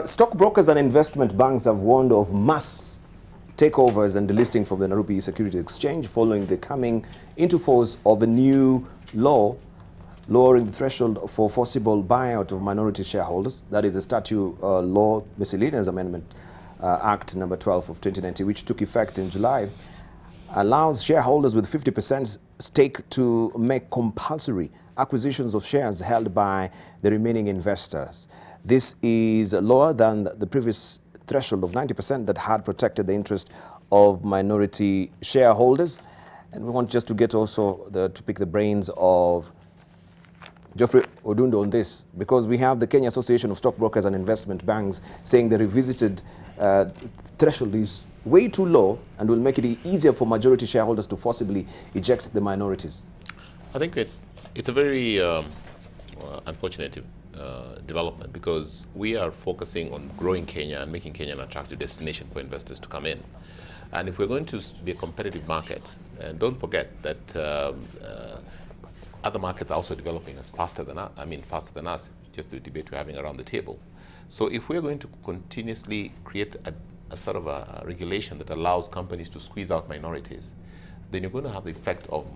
Stockbrokers and investment banks have warned of mass takeovers and delisting from the Nairobi Securities Exchange following the coming into force of a new law lowering the threshold for forcible buyout of minority shareholders. That is the Statute Law Miscellaneous Amendment Act number 12 of 2019, which took effect in July, allows shareholders with 50% stake to make compulsory acquisitions of shares held by the remaining investors. This is lower than the previous threshold of 90% that had protected the interest of minority shareholders. And we want just to get also to pick the brains of Geoffrey Odundo on this, because we have the Kenya Association of Stockbrokers and Investment Banks saying the revisited threshold is way too low and will make it easier for majority shareholders to forcibly eject the minorities. I think it's a very unfortunate development, because we are focusing on growing Kenya and making Kenya an attractive destination for investors to come in. And if we're going to be a competitive market, and don't forget that other markets are also developing faster than us, just the debate we're having around the table. So if we're going to continuously create a sort of a regulation that allows companies to squeeze out minorities, then you're going to have the effect of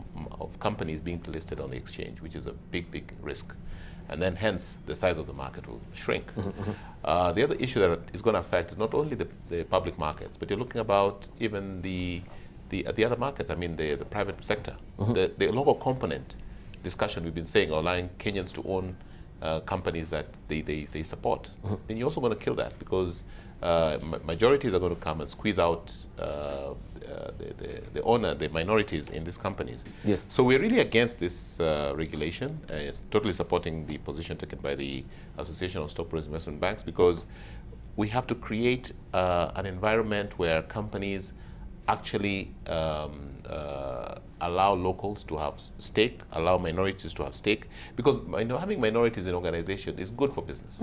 companies being listed on the exchange, which is a big, big risk. And then hence the size of the market will shrink. The other issue that is going to affect is not only the public markets, but you're looking about even the other markets, the private sector. The local component discussion we've been saying, allowing Kenyans to own companies that they support, then you're also going to kill that, because majorities are going to come and squeeze out the minorities in these companies. Yes. So we're really against this regulation. It's totally supporting the position taken by the Association of Stockbrokers and Investment Banks, because we have to create an environment where companies actually allow locals to have stake, allow minorities to have stake, because having minorities in organization is good for business.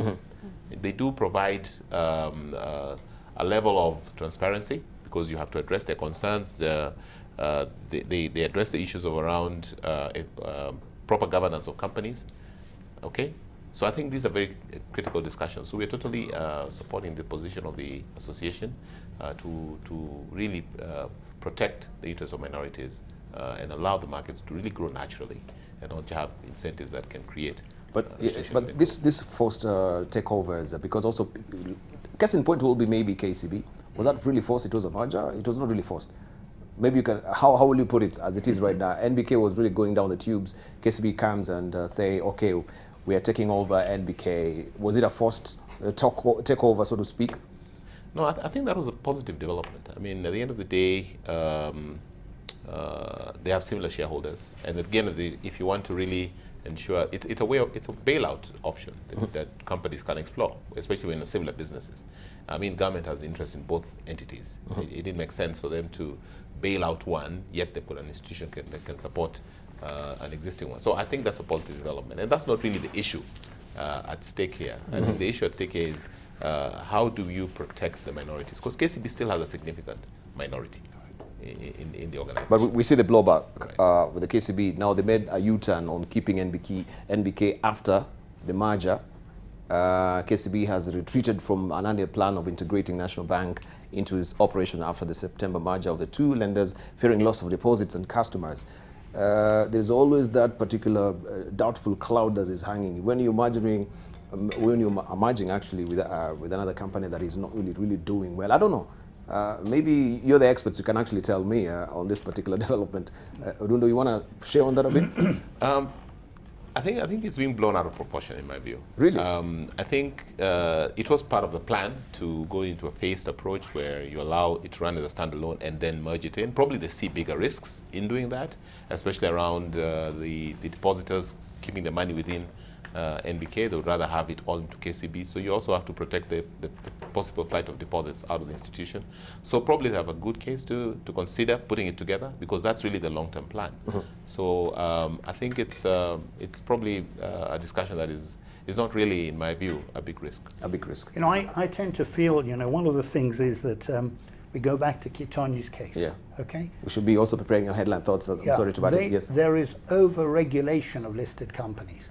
They do provide a level of transparency, because you have to address their concerns. They address the issues of around proper governance of companies. Okay, so I think these are very critical discussions. So we're totally supporting the position of the association to really protect the interests of minorities and allow the markets to really grow naturally, and not have incentives that can create. But this forced takeovers, because also, case in point will be maybe KCB. Was that really forced? It was a merger. It was not really forced. Maybe you can. How will you put it as it is right now? NBK was really going down the tubes. KCB comes and say, okay, we are taking over NBK. Was it a forced takeover, so to speak? No, I think that was a positive development. At the end of the day, they have similar shareholders, and at the end of the day, if you want to really ensure, it's a bailout option that companies can explore, especially in similar businesses. Government has interest in both entities. It didn't make sense for them to bail out one, yet they put an institution that can support an existing one. So I think that's a positive development, and that's not really the issue at stake here. I think the issue at stake here is how do you protect the minorities? Because KCB still has a significant minority in the organization. But we see the blowback with the KCB. Now they made a U-turn on keeping NBK after the merger. KCB has retreated from an earlier plan of integrating National Bank into its operation after the September merger of the two lenders, fearing loss of deposits and customers. There's always that particular doubtful cloud that is hanging when you're merging actually with another company that is not really doing well. I don't know. Maybe you're the experts. You can actually tell me on this particular development. Odundo, you want to share on that a bit? I think it's being blown out of proportion, in my view. Really? I think it was part of the plan to go into a phased approach where you allow it to run as a standalone and then merge it in. Probably they see bigger risks in doing that, especially around the depositors keeping the money within NBK. They would rather have it all into KCB. So you also have to protect the possible flight of deposits out of the institution. So probably they have a good case to consider putting it together, because that's really the long-term plan. So I think it's probably a discussion that is not really, in my view, a big risk. A big risk. I tend to feel, one of the things is that we go back to Kitonyi's case. Yeah. Okay. We should be also preparing your headline thoughts. I'm sorry to butt in. Yes. There is over-regulation of listed companies.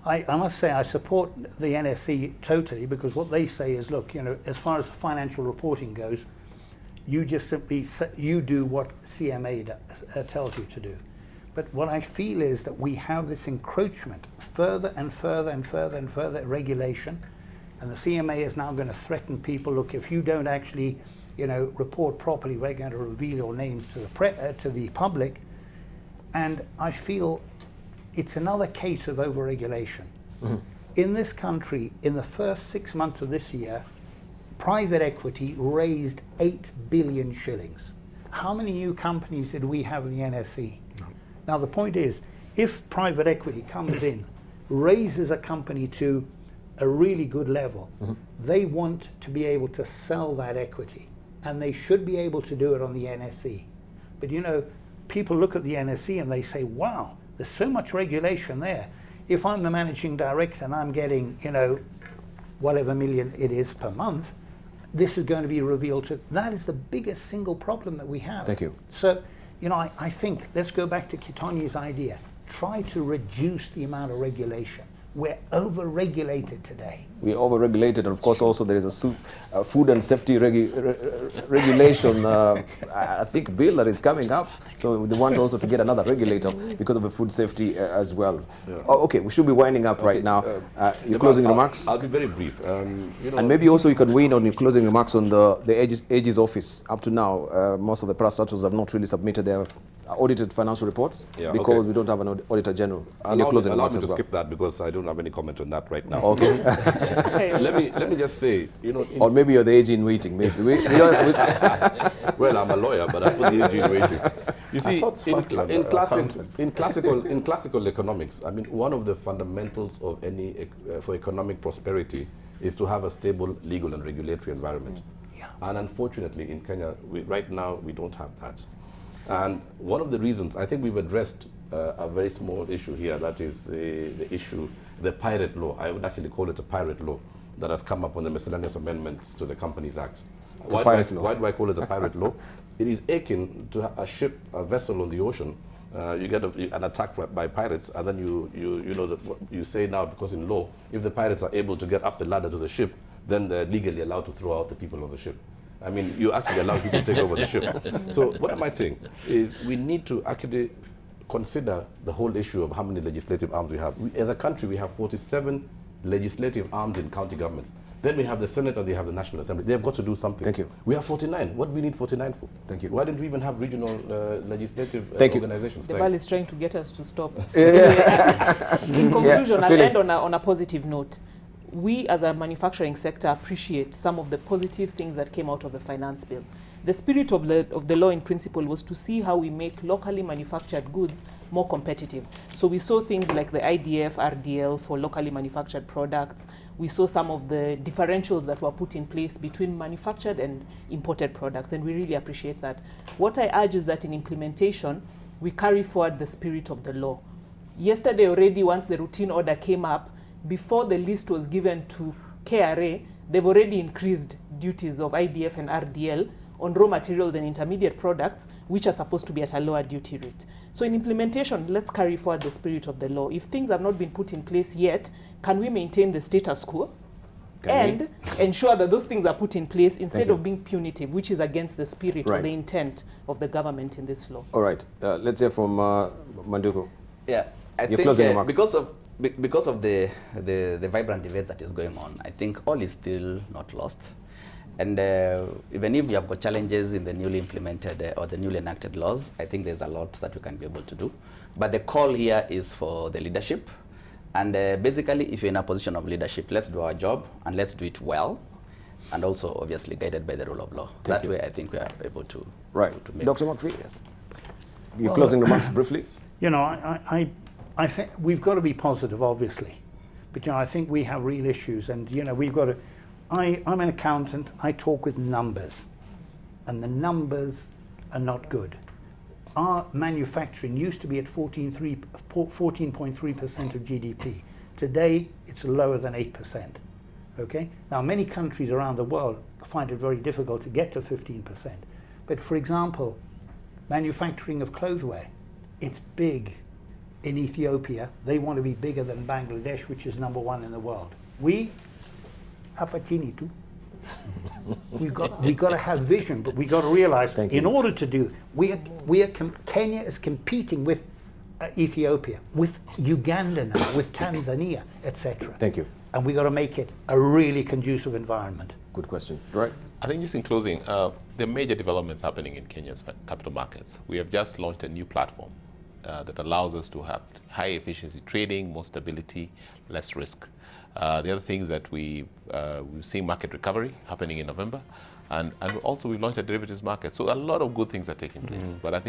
I must say I support the NSE totally, because what they say is, look, as far as financial reporting goes, you just simply you do what CMA tells you to do. But what I feel is that we have this encroachment, further and further and further and further regulation, and the CMA is now going to threaten people. Look, if you don't actually, report properly, we're going to reveal your names to the public. And I feel it's another case of overregulation. Mm-hmm. In this country, in the first 6 months of this year, private equity raised 8 billion shillings. How many new companies did we have in the NSE? No. Now the point is, if private equity comes in, raises a company to a really good level, mm-hmm. they want to be able to sell that equity, and they should be able to do it on the NSE. But people look at the NSE and they say, wow, there's so much regulation there. If I'm the managing director and I'm getting, whatever million it is per month, this is going to be revealed to. That is the biggest single problem that we have. Thank you. So, I think, let's go back to Kitonyi's idea. Try to reduce the amount of regulation. We're over-regulated today. We're over-regulated, and of course also there is a food and safety regulation, I think, bill that is coming up. So they want also to get another regulator because of the food safety as well. Yeah. Oh, okay, we should be winding up right now. Your closing remarks? I'll be very brief. And maybe also you could weigh in on your closing remarks on the AG's office. Up to now, most of the parastatals have not really submitted their audited financial reports because we don't have an auditor general. In your closing remarks as well. Skip that because I don't have any comment on that right now. Okay. let me just say, or maybe you're the AG in waiting. Maybe. Well, I'm a lawyer, but I put the AG in waiting. You see, in classical economics, I mean, one of the fundamentals of for economic prosperity is to have a stable legal and regulatory environment. Yeah. And unfortunately, in Kenya, right now, we don't have that. And one of the reasons, I think we've addressed a very small issue here, that is the issue, the pirate law. I would actually call it a pirate law that has come up on the miscellaneous amendments to the Companies Act. Why do I call it a pirate law? It is akin to a vessel on the ocean. You get an attack by pirates, and then you say now, because in law, if the pirates are able to get up the ladder to the ship, then they're legally allowed to throw out the people on the ship. I mean, you actually allow people to take over the ship. So what am I saying is we need to actually consider the whole issue of how many legislative arms we have. As a country, we have 47 legislative arms in county governments. Then we have the Senate and they have the National Assembly. They've got to do something. Thank you. We have 49. What do we need 49 for? Thank you. Why didn't we even have regional legislative organizations? The ball is trying to get us to stop. In conclusion, I'll end on a positive note. We as a manufacturing sector appreciate some of the positive things that came out of the finance bill. The spirit of the law in principle was to see how we make locally manufactured goods more competitive. So we saw things like the IDF, RDL for locally manufactured products. We saw some of the differentials that were put in place between manufactured and imported products, and we really appreciate that. What I urge is that in implementation, we carry forward the spirit of the law. Yesterday already, once the routine order came up, before the list was given to KRA, they've already increased duties of IDF and RDL on raw materials and intermediate products, which are supposed to be at a lower duty rate. So in implementation, let's carry forward the spirit of the law. If things have not been put in place yet, can we maintain the status quo and ensure that those things are put in place instead of being punitive, which is against the spirit or the intent of the government in this law? All right. Let's hear from Manduku. Yeah, I think because of the vibrant debate that is going on, I think all is still not lost. And even if we have got challenges in the newly implemented or the newly enacted laws, I think there's a lot that we can be able to do. But the call here is for the leadership. And basically, if you're in a position of leadership, let's do our job and let's do it well. And also, obviously, guided by the rule of law. That way, I think we are able to, to make Dr. McFie, yes. Your closing remarks briefly? I think we've got to be positive, obviously. But, I think we have real issues. And, we've got to... I'm an accountant. I talk with numbers. And the numbers are not good. Our manufacturing used to be at 14.3% of GDP. Today, it's lower than 8%. Okay? Now, many countries around the world find it very difficult to get to 15%. But for example, manufacturing of clotheswear, it's big. in Ethiopia, they want to be bigger than Bangladesh, which is #1 in the world. We, apatini too. we got to have vision, but we got to realize in order to do, Kenya is competing with Ethiopia, with Uganda now, with Tanzania, etc. Thank you. And we got to make it a really conducive environment. Good question. Right. I think just in closing, there are major developments happening in Kenya's capital markets. We have just launched a new platform that allows us to have high efficiency trading, more stability, less risk. The other things that we've seen market recovery happening in November, and also we've launched a derivatives market. So a lot of good things are taking place. But I think